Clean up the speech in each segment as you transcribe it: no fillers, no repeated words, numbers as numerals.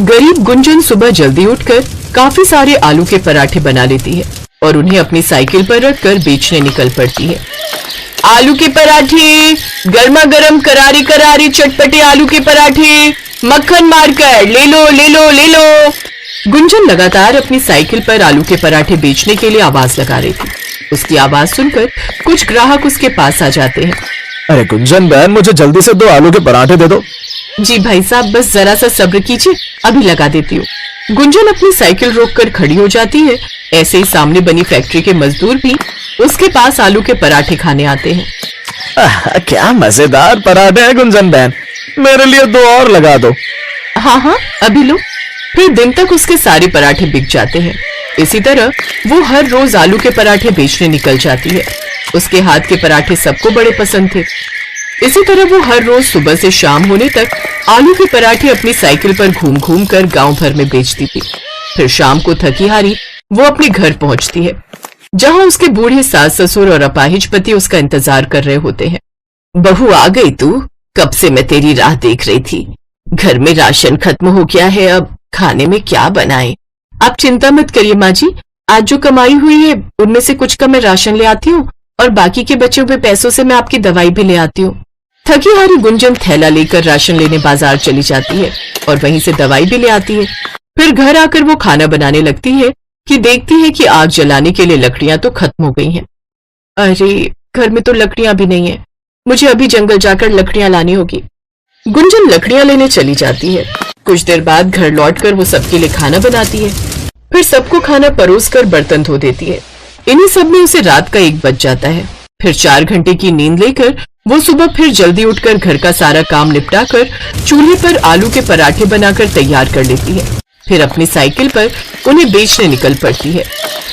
गरीब गुंजन सुबह जल्दी उठकर काफी सारे आलू के पराठे बना लेती है और उन्हें अपनी साइकिल पर रखकर बेचने निकल पड़ती है। आलू के पराठे, गर्मा गर्म करारी करारी चटपटे आलू के पराठे, मक्खन मारकर ले लो ले लो ले लो। गुंजन लगातार अपनी साइकिल पर आलू के पराठे बेचने के लिए आवाज लगा रही थी। उसकी आवाज सुनकर कुछ ग्राहक उसके पास आ जाते हैं। अरे गुंजन बहन, मुझे जल्दी से 2 आलू के पराठे दे दो। जी भाई साहब, बस जरा सा सब्र कीजिए, अभी लगा देती हूँ। गुंजन अपनी साइकिल रोककर खड़ी हो जाती है। ऐसे ही सामने बनी फैक्ट्री के मजदूर भी उसके पास आलू के पराठे खाने आते हैं। क्या मजेदार पराठे हैं गुंजन बहन, मेरे लिए 2 और लगा दो। हाँ हाँ, अभी लो। फिर दिन तक उसके सारे पराठे बिक जाते हैं। इसी तरह वो हर रोज आलू के पराठे बेचने निकल जाती है। उसके हाथ के पराठे सबको बड़े पसंद थे। इसी तरह वो हर रोज सुबह से शाम होने तक आलू के पराठे अपनी साइकिल पर घूम घूम कर गांव भर में बेचती थी। फिर शाम को थकी हारी वो अपने घर पहुंचती है, जहां उसके बूढ़े सास ससुर और अपाहिज पति उसका इंतजार कर रहे होते हैं। बहू आ गई तू? कब से मैं तेरी राह देख रही थी। घर में राशन खत्म हो गया है, अब खाने में क्या बनाएं? आप चिंता मत करिए माँ जी, आज जो कमाई हुई है उनमें से कुछ का मैं राशन ले आती हूँ और बाकी के बचे हुए पैसों से मैं आपकी दवाई भी ले आती हूँ। थकी हारी गुंजन थैला लेकर राशन लेने बाजार चली जाती है और वहीं से दवाई भी ले आती है। फिर घर आकर वो खाना बनाने लगती है कि देखती है कि आग जलाने के लिए लकड़ियां तो खत्म हो गई हैं। अरे घर में तो लकड़ियां भी नहीं है, मुझे अभी जंगल जाकर लकड़ियां लानी होगी। गुंजन लकड़ियां लेने चली जाती है। कुछ देर बाद घर लौटकर वो सबके लिए खाना बनाती है। फिर सबको खाना परोसकर बर्तन धो देती है। इन्हीं सब में उसे रात का 1 बज जाता है। फिर 4 घंटे की नींद लेकर वो सुबह फिर जल्दी उठकर घर का सारा काम निपटाकर चूल्हे पर आलू के पराठे बनाकर तैयार कर लेती है। फिर अपनी साइकिल पर उन्हें बेचने निकल पड़ती है।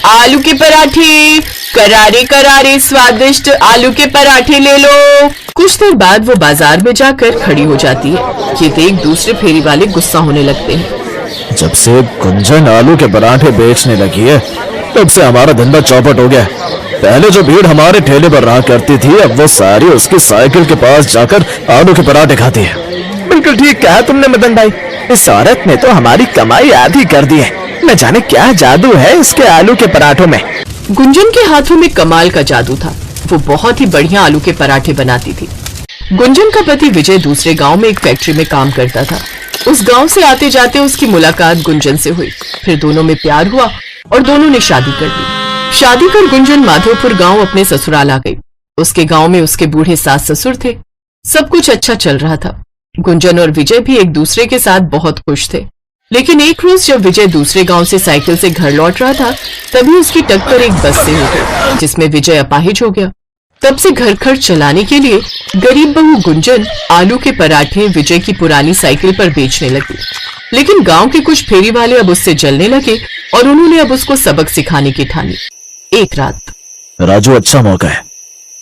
आलू के पराठे, करारे करारे स्वादिष्ट आलू के पराठे ले लो। कुछ देर बाद वो बाजार में जाकर खड़ी हो जाती है। ये देख दूसरे फेरी वाले गुस्सा होने लगते हैं। जब से गुंजन आलू के पराठे बेचने लगी है तब से हमारा धंधा चौपट हो गया। पहले जो भीड़ हमारे ठेले पर रहा करती थी, अब वो सारी उसकी साइकिल के पास जाकर आलू के पराठे खाती है। बिल्कुल ठीक कहा तुमने मदन भाई, इस औरत ने तो हमारी कमाई आधी कर दी है। न जाने क्या जादू है इसके आलू के पराठों में। गुंजन के हाथों में कमाल का जादू था। वो बहुत ही बढ़िया आलू के पराठे बनाती थी। गुंजन का पति विजय दूसरे गांव में एक फैक्ट्री में काम करता था। उस गांव से आते जाते उसकी मुलाकात गुंजन से हुई। फिर दोनों में प्यार हुआ और दोनों ने शादी कर ली। शादी कर गुंजन माधोपुर गांव अपने ससुराल आ गई। उसके गांव में उसके बूढ़े सास ससुर थे। सब कुछ अच्छा चल रहा था। गुंजन और विजय भी एक दूसरे के साथ बहुत खुश थे। लेकिन एक रोज जब विजय दूसरे गांव से साइकिल से घर लौट रहा था, तभी उसकी टक्कर एक बस से हो गई, जिसमें विजय अपाहिज हो गया। तब से घर खर्च चलाने के लिए गरीब बहू गुंजन आलू के पराठे विजय की पुरानी साइकिल पर बेचने लगी। लेकिन गांव के कुछ फेरी वाले अब उससे जलने लगे और उन्होंने अब उसको सबक सिखाने की ठानी। एक रात, राजू अच्छा मौका है,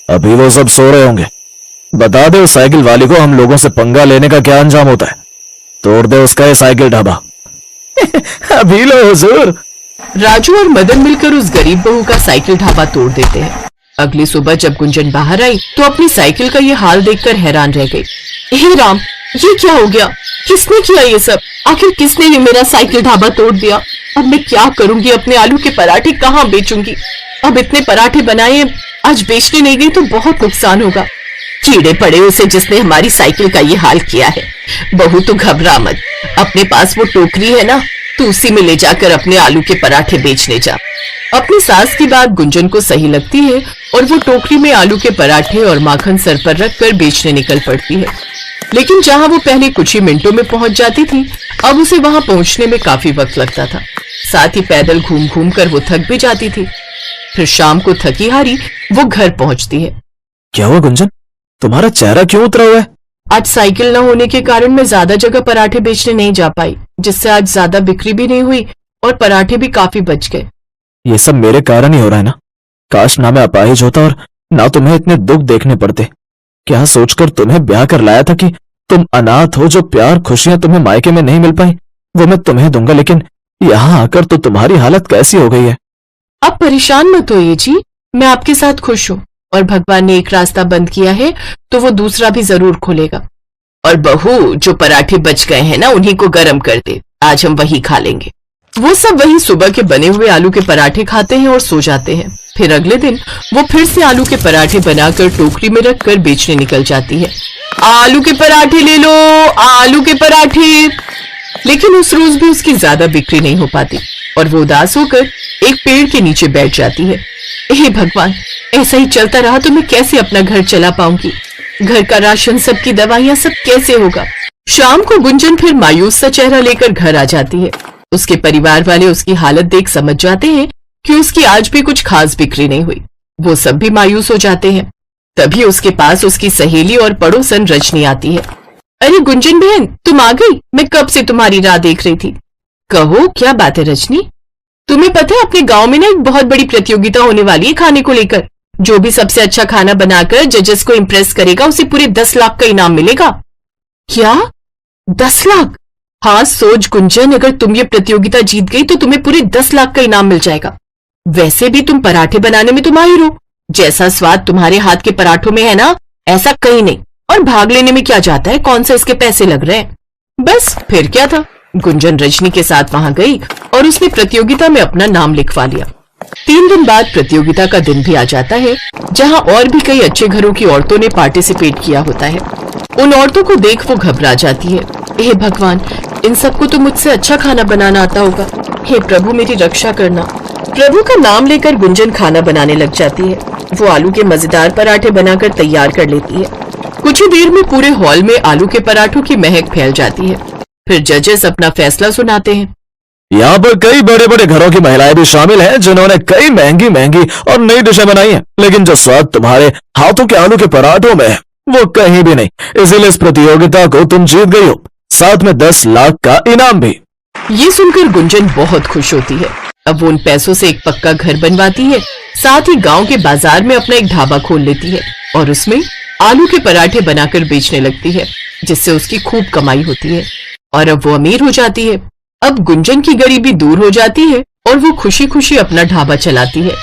अभी वो सब सो रहे होंगे। बता दे उस साइकिल वाली को हम लोगों से पंगा लेने का क्या अंजाम होता है। तोड़ दे उसका ये साइकिल ढाबा। अभी लो हुजूर। राजू और मदन मिलकर उस गरीब बहू का साइकिल ढाबा तोड़ देते हैं। अगली सुबह जब गुंजन बाहर आई तो अपनी साइकिल का ये हाल देखकर हैरान रह गई। हे राम, ये क्या हो गया? किसने किया ये सब? आखिर किसने ये मेरा साइकिल ढाबा तोड़ दिया? अब मैं क्या करूंगी? अपने आलू के पराठे कहाँ बेचूंगी? अब इतने पराठे बनाए, आज बेचने नहीं गई तो बहुत नुकसान होगा। कीड़े पड़े उसे जिसने हमारी साइकिल का ये हाल किया है। बहू तू घबरा मत, अपने पास वो टोकरी है ना, तू उसी में ले जाकर अपने आलू के पराठे बेचने जा। अपनी सास की बात गुंजन को सही लगती है और वो टोकरी में आलू के पराठे और माखन सर पर रखकर बेचने निकल पड़ती है। लेकिन जहां वो पहले कुछ ही मिनटों में पहुंच जाती थी, अब उसे वहां पहुंचने में काफी वक्त लगता था। साथ ही पैदल घूम घूम कर वो थक भी जाती थी। फिर शाम को थकी हारी वो घर पहुंचती है। क्या हुआ गुंजन, तुम्हारा चेहरा क्यों उतरा हुआ है? आज साइकिल न होने के कारण मैं ज्यादा जगह पराठे बेचने नहीं जा पाई, जिससे आज ज्यादा बिक्री भी नहीं हुई और पराठे भी काफी बच गए। ये सब मेरे कारण ही हो रहा है ना। काश ना मैं अपाहिज होता और ना तुम्हें इतने दुख देखने पड़ते। क्या सोचकर तुम्हें ब्याह कर लाया था कि तुम अनाथ हो, जो प्यार खुशियां तुम्हें मायके में नहीं मिल पाई वो मैं तुम्हें दूंगा, लेकिन यहाँ आकर तो तुम्हारी हालत कैसी हो गई है। आप परेशान मत होइए जी, मैं आपके साथ खुश हूँ और भगवान ने एक रास्ता बंद किया है तो वो दूसरा भी जरूर खोलेगा। और बहू, जो पराठे बच गए हैं ना, उन्हीं को गर्म कर दे, आज हम वही खा लेंगे। वो सब वही सुबह के बने हुए आलू के पराठे खाते हैं और सो जाते हैं। फिर अगले दिन वो फिर से आलू के पराठे बनाकर टोकरी में रखकर बेचने निकल जाती है। आलू के पराठे ले लो, आलू के पराठे। लेकिन उस रोज भी उसकी ज्यादा बिक्री नहीं हो पाती और वो उदास होकर एक पेड़ के नीचे बैठ जाती है। हे भगवान, ऐसा ही चलता रहा तो मैं कैसे अपना घर चला पाऊंगी? घर का राशन, सबकी दवाइयां, सब कैसे होगा? शाम को गुंजन फिर मायूस सा चेहरा लेकर घर आ जाती है। उसके परिवार वाले उसकी हालत देख समझ जाते हैं कि उसकी आज भी कुछ खास बिक्री नहीं हुई। वो सब भी मायूस हो जाते हैं। तभी उसके पास उसकी सहेली और पड़ोसन रजनी आती है। अरे गुंजन बहन, तुम आ गई? मैं कब से तुम्हारी राह देख रही थी। कहो, क्या बात है रजनी? तुम्हें पता है अपने गांव में ना एक बहुत बड़ी प्रतियोगिता होने वाली है खाने को लेकर। जो भी सबसे अच्छा खाना बनाकर जजेस को इम्प्रेस करेगा उसे पूरे 10 लाख का इनाम मिलेगा। क्या 10 लाख? हाँ सोच गुंजन, अगर तुम ये प्रतियोगिता जीत गई तो तुम्हें पूरे 10 लाख का इनाम मिल जाएगा। वैसे भी तुम पराठे बनाने में तो माहिर हो। जैसा स्वाद तुम्हारे हाथ के पराठों में है ना, ऐसा कहीं नहीं। और भाग लेने में क्या जाता है, कौन सा इसके पैसे लग रहे हैं। बस फिर क्या था, गुंजन रजनी के साथ वहां गई और उसने प्रतियोगिता में अपना नाम लिखवा लिया। 3 दिन बाद प्रतियोगिता का दिन भी आ जाता है, जहां और भी कई अच्छे घरों की औरतों ने पार्टिसिपेट किया होता है। उन औरतों को देख वो घबरा जाती है। हे भगवान, इन सबको तो मुझसे अच्छा खाना बनाना आता होगा। हे प्रभु, मेरी रक्षा करना। प्रभु का नाम लेकर गुंजन खाना बनाने लग जाती है। वो आलू के मजेदार पराठे बनाकर तैयार कर लेती है। कुछ ही देर में पूरे हॉल में आलू के पराठों की महक फैल जाती है। फिर जजेस अपना फैसला सुनाते हैं। यहाँ पर कई बड़े बड़े घरों की महिलाएं भी शामिल हैं जिन्होंने कई महंगी महंगी और नई डिशें बनाई हैं, लेकिन जो स्वाद तुम्हारे हाथों के आलू के पराठों में है वो कहीं भी नहीं। इसीलिए इस प्रतियोगिता को तुम जीत गई हो, साथ में 10 लाख का इनाम भी। ये सुनकर गुंजन बहुत खुश होती है। अब वो उन पैसों से एक पक्का घर बनवाती है, साथ ही गांव के बाजार में अपना एक ढाबा खोल लेती है और उसमें आलू के पराठे बनाकर बेचने लगती है, जिससे उसकी खूब कमाई होती है और अब वो अमीर हो जाती है। अब गुंजन की गरीबी दूर हो जाती है और वो खुशी खुशी अपना ढाबा चलाती है।